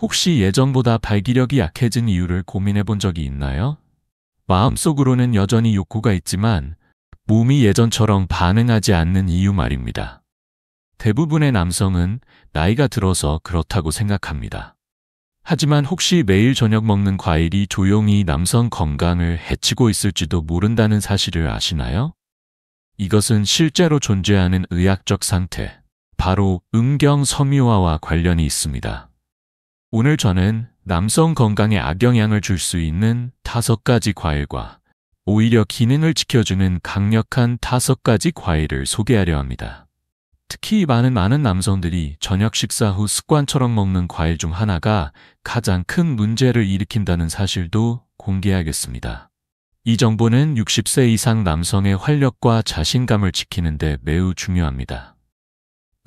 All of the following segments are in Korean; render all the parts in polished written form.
혹시 예전보다 발기력이 약해진 이유를 고민해 본 적이 있나요? 마음속으로는 여전히 욕구가 있지만 몸이 예전처럼 반응하지 않는 이유 말입니다. 대부분의 남성은 나이가 들어서 그렇다고 생각합니다. 하지만 혹시 매일 저녁 먹는 과일이 조용히 남성 건강을 해치고 있을지도 모른다는 사실을 아시나요? 이것은 실제로 존재하는 의학적 상태, 바로 음경섬유화와 관련이 있습니다. 오늘 저는 남성 건강에 악영향을 줄 수 있는 5가지 과일과 오히려 기능을 지켜주는 강력한 5가지 과일을 소개하려 합니다. 특히 많은 남성들이 저녁 식사 후 습관처럼 먹는 과일 중 하나가 가장 큰 문제를 일으킨다는 사실도 공개하겠습니다. 이 정보는 60세 이상 남성의 활력과 자신감을 지키는 데 매우 중요합니다.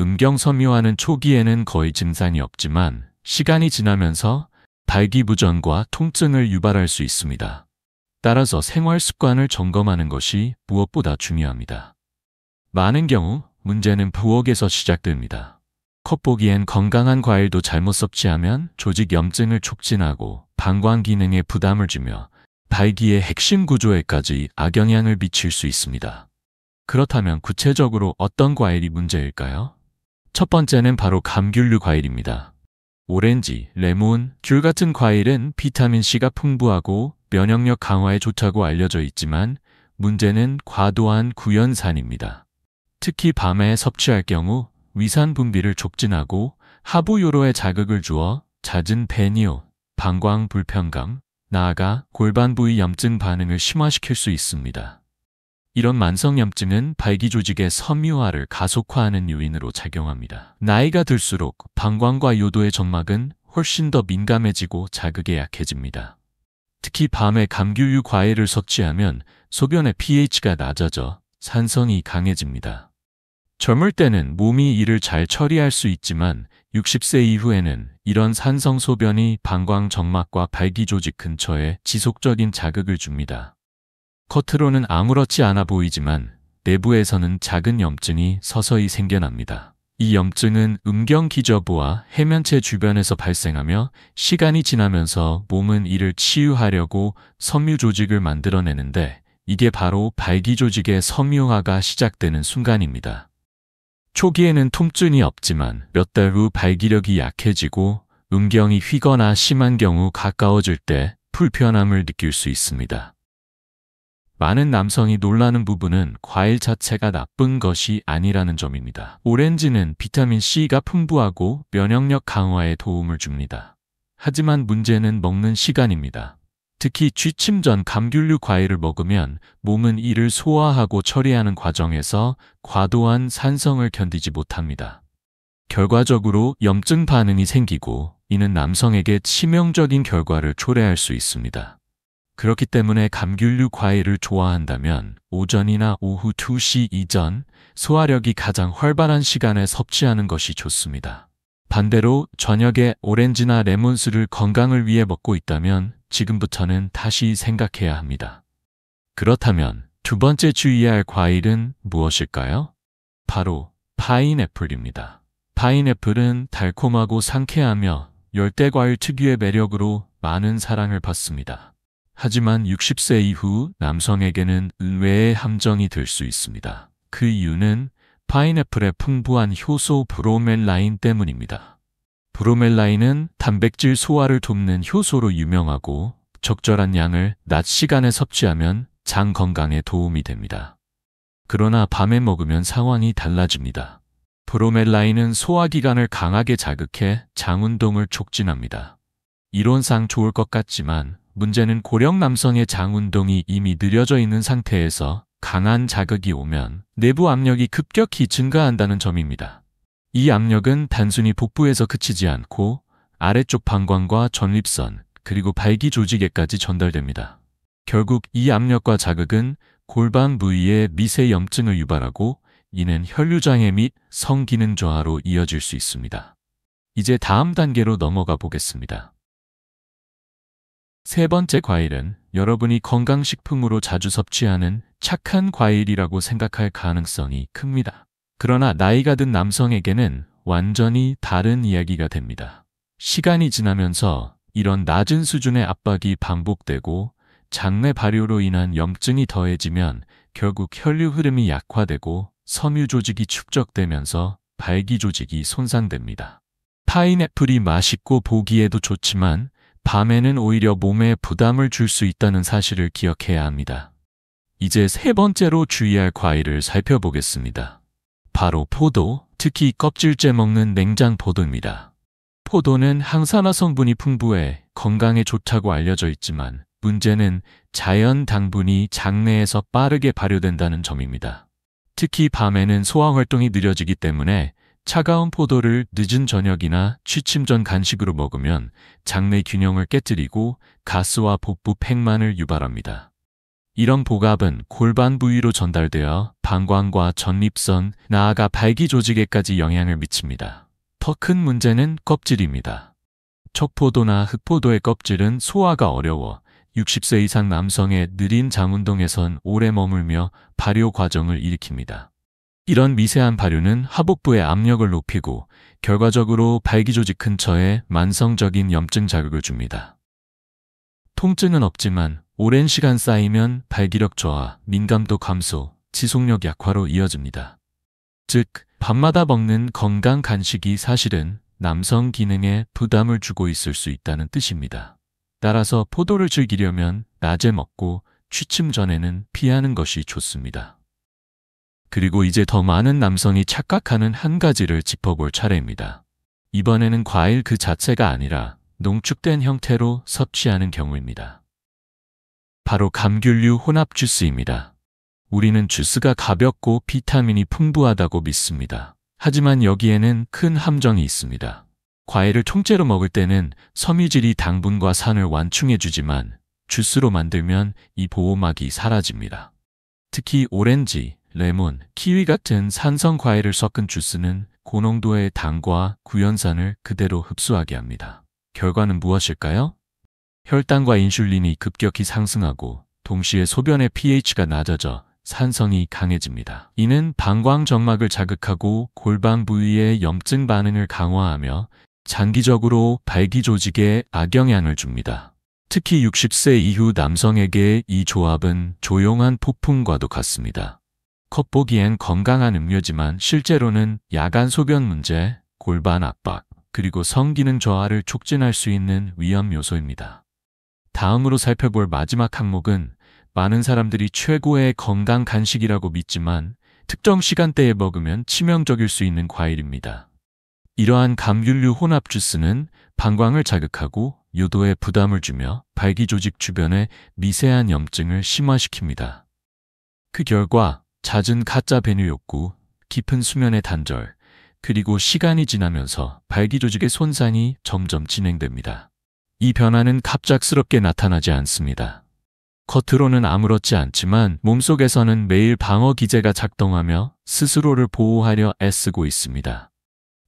음경섬유화는 초기에는 거의 증상이 없지만 시간이 지나면서 발기부전과 통증을 유발할 수 있습니다. 따라서 생활 습관을 점검하는 것이 무엇보다 중요합니다. 많은 경우 문제는 부엌에서 시작됩니다. 겉보기엔 건강한 과일도 잘못 섭취하면 조직 염증을 촉진하고 방광 기능에 부담을 주며 발기의 핵심 구조에까지 악영향을 미칠 수 있습니다. 그렇다면 구체적으로 어떤 과일이 문제일까요? 첫 번째는 바로 감귤류 과일입니다. 오렌지, 레몬, 귤 같은 과일은 비타민C가 풍부하고 면역력 강화에 좋다고 알려져 있지만 문제는 과도한 구연산입니다. 특히 밤에 섭취할 경우 위산 분비를 촉진하고 하부 요로에 자극을 주어 잦은 배뇨, 방광 불편감, 나아가 골반 부위 염증 반응을 심화시킬 수 있습니다. 이런 만성염증은 발기조직의 섬유화를 가속화하는 요인으로 작용합니다. 나이가 들수록 방광과 요도의 점막은 훨씬 더 민감해지고 자극에 약해집니다. 특히 밤에 감귤류 과일을 섭취하면 소변의 pH가 낮아져 산성이 강해집니다. 젊을 때는 몸이 이를 잘 처리할 수 있지만 60세 이후에는 이런 산성 소변이 방광 점막과 발기조직 근처에 지속적인 자극을 줍니다. 겉으로는 아무렇지 않아 보이지만 내부에서는 작은 염증이 서서히 생겨납니다. 이 염증은 음경기저부와 해면체 주변에서 발생하며 시간이 지나면서 몸은 이를 치유하려고 섬유 조직을 만들어내는데 이게 바로 발기조직의 섬유화가 시작되는 순간입니다. 초기에는 통증이 없지만 몇 달 후 발기력이 약해지고 음경이 휘거나 심한 경우 가까워질 때 불편함을 느낄 수 있습니다. 많은 남성이 놀라는 부분은 과일 자체가 나쁜 것이 아니라는 점입니다. 오렌지는 비타민C가 풍부하고 면역력 강화에 도움을 줍니다. 하지만 문제는 먹는 시간입니다. 특히 취침 전 감귤류 과일을 먹으면 몸은 이를 소화하고 처리하는 과정에서 과도한 산성을 견디지 못합니다. 결과적으로 염증 반응이 생기고 이는 남성에게 치명적인 결과를 초래할 수 있습니다. 그렇기 때문에 감귤류 과일을 좋아한다면 오전이나 오후 2시 이전 소화력이 가장 활발한 시간에 섭취하는 것이 좋습니다. 반대로 저녁에 오렌지나 레몬수를 건강을 위해 먹고 있다면 지금부터는 다시 생각해야 합니다. 그렇다면 두 번째 주의해야 할 과일은 무엇일까요? 바로 파인애플입니다. 파인애플은 달콤하고 상쾌하며 열대과일 특유의 매력으로 많은 사랑을 받습니다. 하지만 60세 이후 남성에게는 의외의 함정이 될 수 있습니다. 그 이유는 파인애플의 풍부한 효소 브로멜라인 때문입니다. 브로멜라인은 단백질 소화를 돕는 효소로 유명하고 적절한 양을 낮 시간에 섭취하면 장 건강에 도움이 됩니다. 그러나 밤에 먹으면 상황이 달라집니다. 브로멜라인은 소화기관을 강하게 자극해 장 운동을 촉진합니다. 이론상 좋을 것 같지만 문제는 고령 남성의 장 운동이 이미 느려져 있는 상태에서 강한 자극이 오면 내부 압력이 급격히 증가한다는 점입니다. 이 압력은 단순히 복부에서 그치지 않고 아래쪽 방광과 전립선 그리고 발기 조직에까지 전달됩니다. 결국 이 압력과 자극은 골반 부위에 미세 염증을 유발하고 이는 혈류장애 및 성기능 저하로 이어질 수 있습니다. 이제 다음 단계로 넘어가 보겠습니다. 세 번째 과일은 여러분이 건강식품으로 자주 섭취하는 착한 과일이라고 생각할 가능성이 큽니다. 그러나 나이가 든 남성에게는 완전히 다른 이야기가 됩니다. 시간이 지나면서 이런 낮은 수준의 압박이 반복되고 장내 발효로 인한 염증이 더해지면 결국 혈류 흐름이 약화되고 섬유 조직이 축적되면서 발기 조직이 손상됩니다. 파인애플이 맛있고 보기에도 좋지만 밤에는 오히려 몸에 부담을 줄 수 있다는 사실을 기억해야 합니다. 이제 세 번째로 주의할 과일을 살펴보겠습니다. 바로 포도, 특히 껍질째 먹는 냉장 포도입니다. 포도는 항산화 성분이 풍부해 건강에 좋다고 알려져 있지만 문제는 자연 당분이 장내에서 빠르게 발효된다는 점입니다. 특히 밤에는 소화 활동이 느려지기 때문에 차가운 포도를 늦은 저녁이나 취침 전 간식으로 먹으면 장내 균형을 깨뜨리고 가스와 복부 팽만을 유발합니다. 이런 복압은 골반 부위로 전달되어 방광과 전립선, 나아가 발기 조직에까지 영향을 미칩니다. 더 큰 문제는 껍질입니다. 척포도나 흑포도의 껍질은 소화가 어려워 60세 이상 남성의 느린 장운동에선 오래 머물며 발효 과정을 일으킵니다. 이런 미세한 발효는 하복부의 압력을 높이고 결과적으로 발기 조직 근처에 만성적인 염증 자극을 줍니다. 통증은 없지만 오랜 시간 쌓이면 발기력 저하, 민감도 감소, 지속력 약화로 이어집니다. 즉, 밤마다 먹는 건강 간식이 사실은 남성 기능에 부담을 주고 있을 수 있다는 뜻입니다. 따라서 포도를 즐기려면 낮에 먹고 취침 전에는 피하는 것이 좋습니다. 그리고 이제 더 많은 남성이 착각하는 한 가지를 짚어볼 차례입니다. 이번에는 과일 그 자체가 아니라 농축된 형태로 섭취하는 경우입니다. 바로 감귤류 혼합 주스입니다. 우리는 주스가 가볍고 비타민이 풍부하다고 믿습니다. 하지만 여기에는 큰 함정이 있습니다. 과일을 통째로 먹을 때는 섬유질이 당분과 산을 완충해주지만 주스로 만들면 이 보호막이 사라집니다. 특히 오렌지, 레몬, 키위 같은 산성 과일을 섞은 주스는 고농도의 당과 구연산을 그대로 흡수하게 합니다. 결과는 무엇일까요? 혈당과 인슐린이 급격히 상승하고 동시에 소변의 pH가 낮아져 산성이 강해집니다. 이는 방광정막을 자극하고 골반 부위의 염증 반응을 강화하며 장기적으로 발기 조직에 악영향을 줍니다. 특히 60세 이후 남성에게 이 조합은 조용한 폭풍과도 같습니다. 겉보기엔 건강한 음료지만 실제로는 야간 소변 문제, 골반 압박, 그리고 성기능 저하를 촉진할 수 있는 위험 요소입니다. 다음으로 살펴볼 마지막 항목은 많은 사람들이 최고의 건강 간식이라고 믿지만 특정 시간대에 먹으면 치명적일 수 있는 과일입니다. 이러한 감귤류 혼합 주스는 방광을 자극하고 요도에 부담을 주며 발기 조직 주변의 미세한 염증을 심화시킵니다. 그 결과 잦은 가짜 배뇨 욕구, 깊은 수면의 단절, 그리고 시간이 지나면서 발기 조직의 손상이 점점 진행됩니다. 이 변화는 갑작스럽게 나타나지 않습니다. 겉으로는 아무렇지 않지만 몸속에서는 매일 방어 기제가 작동하며 스스로를 보호하려 애쓰고 있습니다.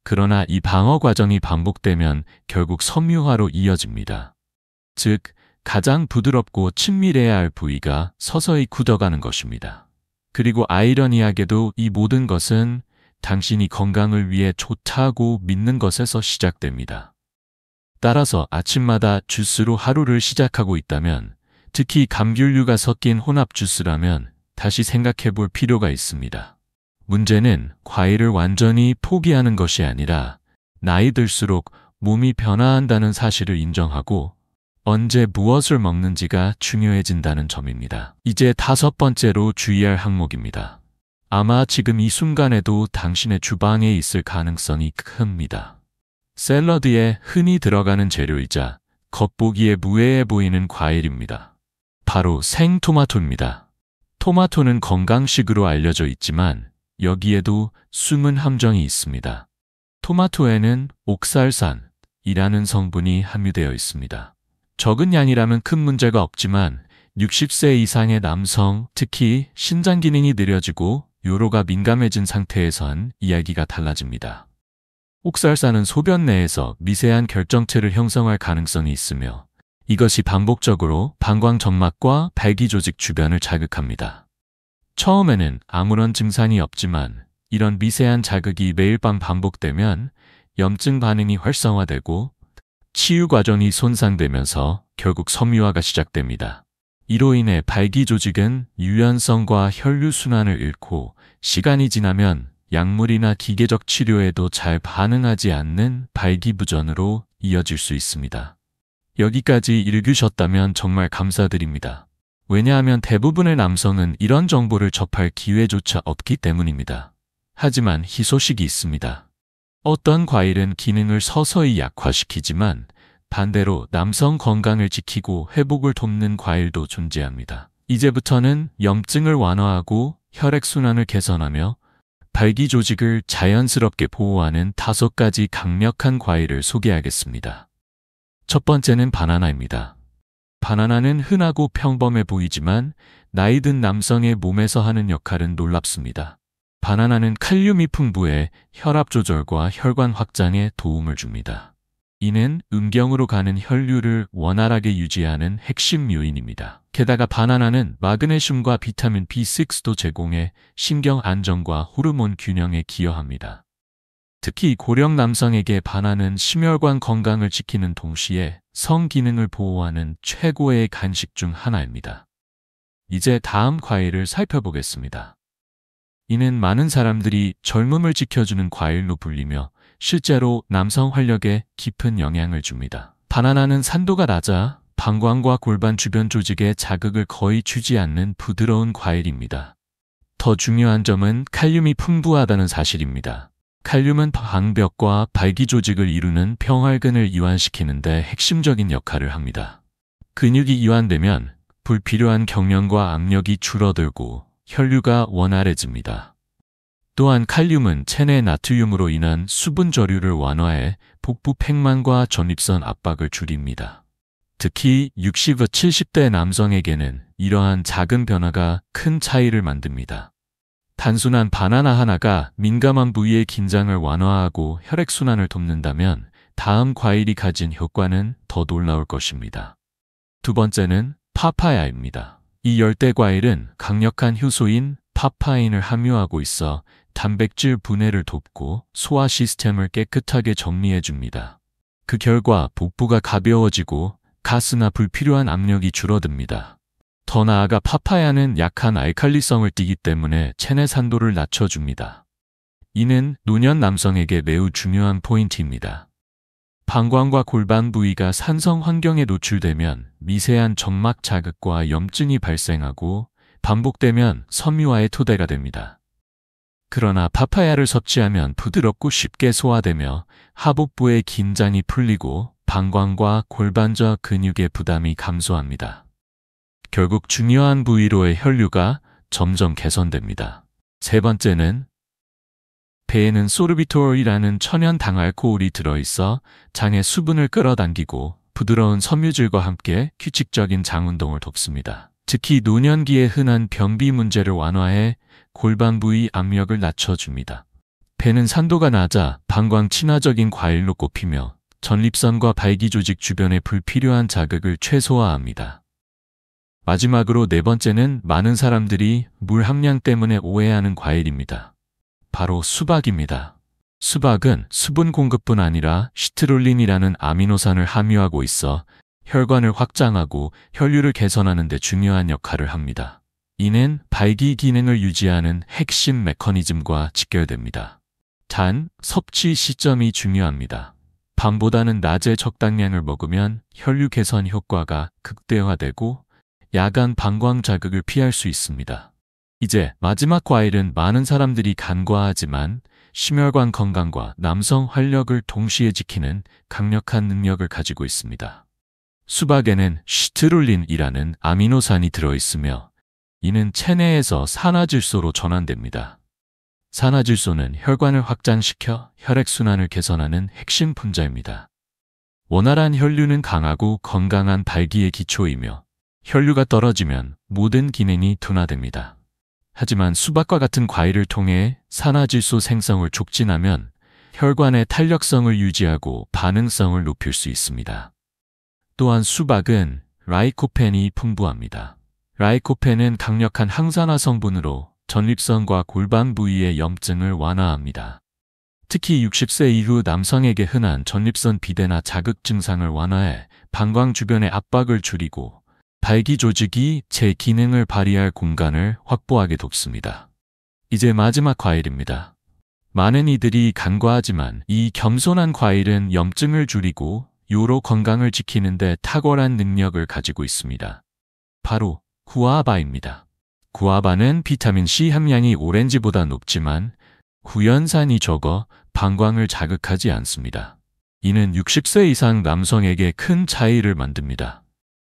그러나 이 방어 과정이 반복되면 결국 섬유화로 이어집니다. 즉, 가장 부드럽고 친밀해야 할 부위가 서서히 굳어가는 것입니다. 그리고 아이러니하게도 이 모든 것은 당신이 건강을 위해 좋다고 믿는 것에서 시작됩니다. 따라서 아침마다 주스로 하루를 시작하고 있다면, 특히 감귤류가 섞인 혼합 주스라면 다시 생각해 볼 필요가 있습니다. 문제는 과일을 완전히 포기하는 것이 아니라 나이 들수록 몸이 변화한다는 사실을 인정하고 언제 무엇을 먹는지가 중요해진다는 점입니다. 이제 다섯 번째로 주의할 항목입니다. 아마 지금 이 순간에도 당신의 주방에 있을 가능성이 큽니다. 샐러드에 흔히 들어가는 재료이자 겉보기에 무해해 보이는 과일입니다. 바로 생토마토입니다. 토마토는 건강식으로 알려져 있지만 여기에도 숨은 함정이 있습니다. 토마토에는 옥살산이라는 성분이 함유되어 있습니다. 적은 양이라면 큰 문제가 없지만 60세 이상의 남성, 특히 신장 기능이 느려지고 요로가 민감해진 상태에선 이야기가 달라집니다. 옥살산은 소변 내에서 미세한 결정체를 형성할 가능성이 있으며 이것이 반복적으로 방광 정막과 발기 조직 주변을 자극합니다. 처음에는 아무런 증상이 없지만 이런 미세한 자극이 매일 밤 반복되면 염증 반응이 활성화되고 치유 과정이 손상되면서 결국 섬유화가 시작됩니다. 이로 인해 발기 조직은 유연성과 혈류순환을 잃고 시간이 지나면 약물이나 기계적 치료에도 잘 반응하지 않는 발기부전으로 이어질 수 있습니다. 여기까지 읽으셨다면 정말 감사드립니다. 왜냐하면 대부분의 남성은 이런 정보를 접할 기회조차 없기 때문입니다. 하지만 희소식이 있습니다. 어떤 과일은 기능을 서서히 약화시키지만 반대로 남성 건강을 지키고 회복을 돕는 과일도 존재합니다. 이제부터는 염증을 완화하고 혈액순환을 개선하며 발기 조직을 자연스럽게 보호하는 5가지 강력한 과일을 소개하겠습니다. 첫 번째는 바나나입니다. 바나나는 흔하고 평범해 보이지만 나이 든 남성의 몸에서 하는 역할은 놀랍습니다. 바나나는 칼륨이 풍부해 혈압 조절과 혈관 확장에 도움을 줍니다. 이는 음경으로 가는 혈류를 원활하게 유지하는 핵심 요인입니다. 게다가 바나나는 마그네슘과 비타민 B6도 제공해 신경 안정과 호르몬 균형에 기여합니다. 특히 고령 남성에게 바나나는 심혈관 건강을 지키는 동시에 성 기능을 보호하는 최고의 간식 중 하나입니다. 이제 다음 과일을 살펴보겠습니다. 이는 많은 사람들이 젊음을 지켜주는 과일로 불리며 실제로 남성 활력에 깊은 영향을 줍니다. 바나나는 산도가 낮아 방광과 골반 주변 조직에 자극을 거의 주지 않는 부드러운 과일입니다. 더 중요한 점은 칼륨이 풍부하다는 사실입니다. 칼륨은 방벽과 발기 조직을 이루는 평활근을 이완시키는 데 핵심적인 역할을 합니다. 근육이 이완되면 불필요한 경련과 압력이 줄어들고 혈류가 원활해집니다. 또한 칼륨은 체내 나트륨으로 인한 수분 저류를 완화해 복부 팽만과 전립선 압박을 줄입니다. 특히 60, 70대 남성에게는 이러한 작은 변화가 큰 차이를 만듭니다. 단순한 바나나 하나가 민감한 부위의 긴장을 완화하고 혈액순환을 돕는다면 다음 과일이 가진 효과는 더 놀라울 것입니다. 두 번째는 파파야입니다. 이 열대 과일은 강력한 효소인 파파인을 함유하고 있어 단백질 분해를 돕고 소화 시스템을 깨끗하게 정리해 줍니다. 그 결과 복부가 가벼워지고 가스나 불필요한 압력이 줄어듭니다. 더 나아가 파파야는 약한 알칼리성을 띠기 때문에 체내 산도를 낮춰줍니다. 이는 노년 남성에게 매우 중요한 포인트입니다. 방광과 골반 부위가 산성 환경에 노출되면 미세한 점막 자극과 염증이 발생하고 반복되면 섬유화의 토대가 됩니다. 그러나 파파야를 섭취하면 부드럽고 쉽게 소화되며 하복부의 긴장이 풀리고 방광과 골반저 근육의 부담이 감소합니다. 결국 중요한 부위로의 혈류가 점점 개선됩니다. 세 번째는 배에는 소르비톨이라는 천연 당알코올이 들어있어 장의 수분을 끌어당기고 부드러운 섬유질과 함께 규칙적인 장 운동을 돕습니다. 특히 노년기에 흔한 변비 문제를 완화해 골반 부위 압력을 낮춰줍니다. 배는 산도가 낮아 방광 친화적인 과일로 꼽히며 전립선과 발기 조직 주변의 불필요한 자극을 최소화합니다. 마지막으로 네 번째는 많은 사람들이 물 함량 때문에 오해하는 과일입니다. 바로 수박입니다. 수박은 수분 공급뿐 아니라 시트룰린이라는 아미노산을 함유하고 있어 혈관을 확장하고 혈류를 개선하는 데 중요한 역할을 합니다. 이는 발기 기능을 유지하는 핵심 메커니즘과 직결됩니다. 단, 섭취 시점이 중요합니다. 밤보다는 낮에 적당량을 먹으면 혈류 개선 효과가 극대화되고 야간 방광 자극을 피할 수 있습니다. 이제 마지막 과일은 많은 사람들이 간과하지만 심혈관 건강과 남성 활력을 동시에 지키는 강력한 능력을 가지고 있습니다. 수박에는 시트룰린이라는 아미노산이 들어있으며 이는 체내에서 산화질소로 전환됩니다. 산화질소는 혈관을 확장시켜 혈액순환을 개선하는 핵심 분자입니다. 원활한 혈류는 강하고 건강한 발기의 기초이며 혈류가 떨어지면 모든 기능이 둔화됩니다. 하지만 수박과 같은 과일을 통해 산화질소 생성을 촉진하면 혈관의 탄력성을 유지하고 반응성을 높일 수 있습니다. 또한 수박은 라이코펜이 풍부합니다. 라이코펜은 강력한 항산화 성분으로 전립선과 골반 부위의 염증을 완화합니다. 특히 60세 이후 남성에게 흔한 전립선 비대나 자극 증상을 완화해 방광 주변의 압박을 줄이고 발기 조직이 제 기능을 발휘할 공간을 확보하게 돕습니다. 이제 마지막 과일입니다. 많은 이들이 간과하지만 이 겸손한 과일은 염증을 줄이고 요로 건강을 지키는 데 탁월한 능력을 가지고 있습니다. 바로 구아바입니다. 구아바는 비타민C 함량이 오렌지보다 높지만 구연산이 적어 방광을 자극하지 않습니다. 이는 60세 이상 남성에게 큰 차이를 만듭니다.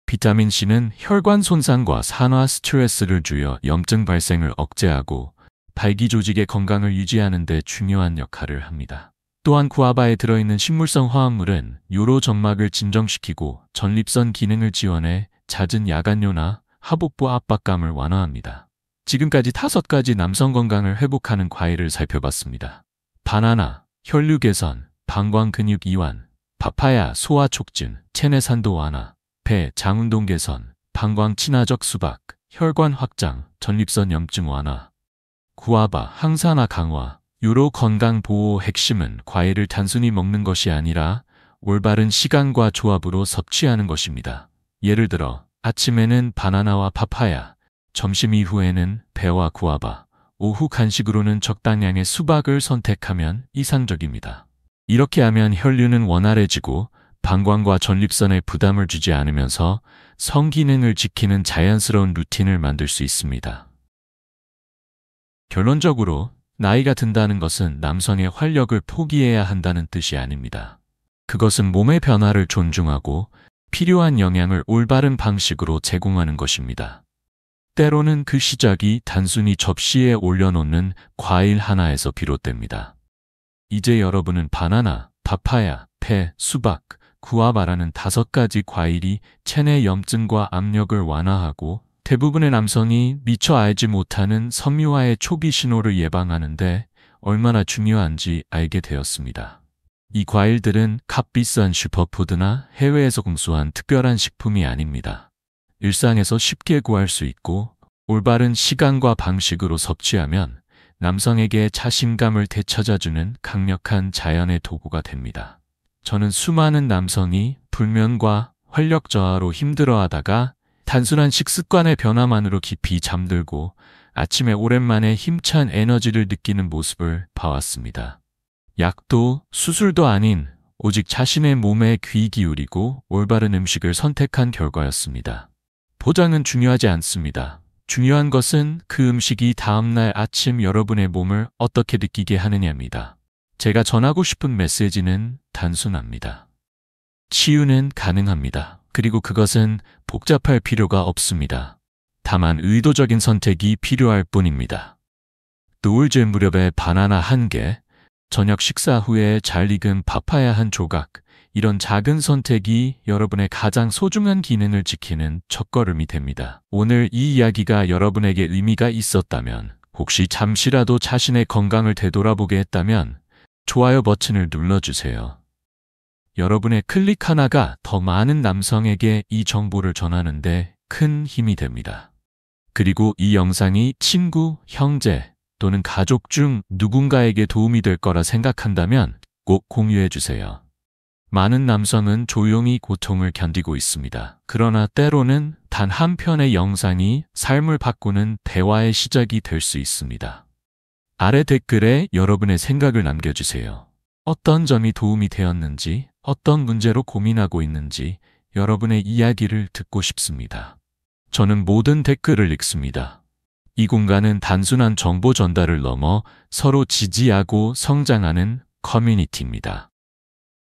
비타민C는 혈관 손상과 산화 스트레스를 줄여 염증 발생을 억제하고 발기 조직의 건강을 유지하는 데 중요한 역할을 합니다. 또한 구아바에 들어있는 식물성 화합물은 요로 점막을 진정시키고 전립선 기능을 지원해 잦은 야간뇨나 하복부 압박감을 완화합니다. 지금까지 5가지 남성 건강을 회복하는 과일을 살펴봤습니다. 바나나, 혈류 개선, 방광 근육 이완, 파파야, 소화 촉진, 체내 산도 완화, 배, 장 운동 개선, 방광 친화적 수박, 혈관 확장, 전립선 염증 완화, 구아바, 항산화 강화. 요로 건강 보호 핵심은 과일을 단순히 먹는 것이 아니라 올바른 시간과 조합으로 섭취하는 것입니다. 예를 들어 아침에는 바나나와 파파야, 점심 이후에는 배와 구아바, 오후 간식으로는 적당량의 수박을 선택하면 이상적입니다. 이렇게 하면 혈류는 원활해지고 방광과 전립선에 부담을 주지 않으면서 성기능을 지키는 자연스러운 루틴을 만들 수 있습니다. 결론적으로 나이가 든다는 것은 남성의 활력을 포기해야 한다는 뜻이 아닙니다. 그것은 몸의 변화를 존중하고 필요한 영양을 올바른 방식으로 제공하는 것입니다. 때로는 그 시작이 단순히 접시에 올려놓는 과일 하나에서 비롯됩니다. 이제 여러분은 바나나, 파파야, 배, 수박, 구아바라는 5가지 과일이 체내 염증과 압력을 완화하고 대부분의 남성이 미처 알지 못하는 섬유화의 초기 신호를 예방하는데 얼마나 중요한지 알게 되었습니다. 이 과일들은 값비싼 슈퍼푸드나 해외에서 공수한 특별한 식품이 아닙니다. 일상에서 쉽게 구할 수 있고 올바른 시간과 방식으로 섭취하면 남성에게 자신감을 되찾아주는 강력한 자연의 도구가 됩니다. 저는 수많은 남성이 불면과 활력 저하로 힘들어하다가 단순한 식습관의 변화만으로 깊이 잠들고 아침에 오랜만에 힘찬 에너지를 느끼는 모습을 봐왔습니다. 약도 수술도 아닌 오직 자신의 몸에 귀 기울이고 올바른 음식을 선택한 결과였습니다. 포장은 중요하지 않습니다. 중요한 것은 그 음식이 다음날 아침 여러분의 몸을 어떻게 느끼게 하느냐입니다. 제가 전하고 싶은 메시지는 단순합니다. 치유는 가능합니다. 그리고 그것은 복잡할 필요가 없습니다. 다만 의도적인 선택이 필요할 뿐입니다. 노을질 무렵에 바나나 1개, 저녁 식사 후에 잘 익은 파파야 1 조각, 이런 작은 선택이 여러분의 가장 소중한 기능을 지키는 첫걸음이 됩니다. 오늘 이 이야기가 여러분에게 의미가 있었다면, 혹시 잠시라도 자신의 건강을 되돌아보게 했다면 좋아요 버튼을 눌러주세요. 여러분의 클릭 하나가 더 많은 남성에게 이 정보를 전하는데 큰 힘이 됩니다. 그리고 이 영상이 친구, 형제 또는 가족 중 누군가에게 도움이 될 거라 생각한다면 꼭 공유해 주세요. 많은 남성은 조용히 고통을 견디고 있습니다. 그러나 때로는 단 한 편의 영상이 삶을 바꾸는 대화의 시작이 될 수 있습니다. 아래 댓글에 여러분의 생각을 남겨주세요. 어떤 점이 도움이 되었는지, 어떤 문제로 고민하고 있는지 여러분의 이야기를 듣고 싶습니다. 저는 모든 댓글을 읽습니다. 이 공간은 단순한 정보 전달을 넘어 서로 지지하고 성장하는 커뮤니티입니다.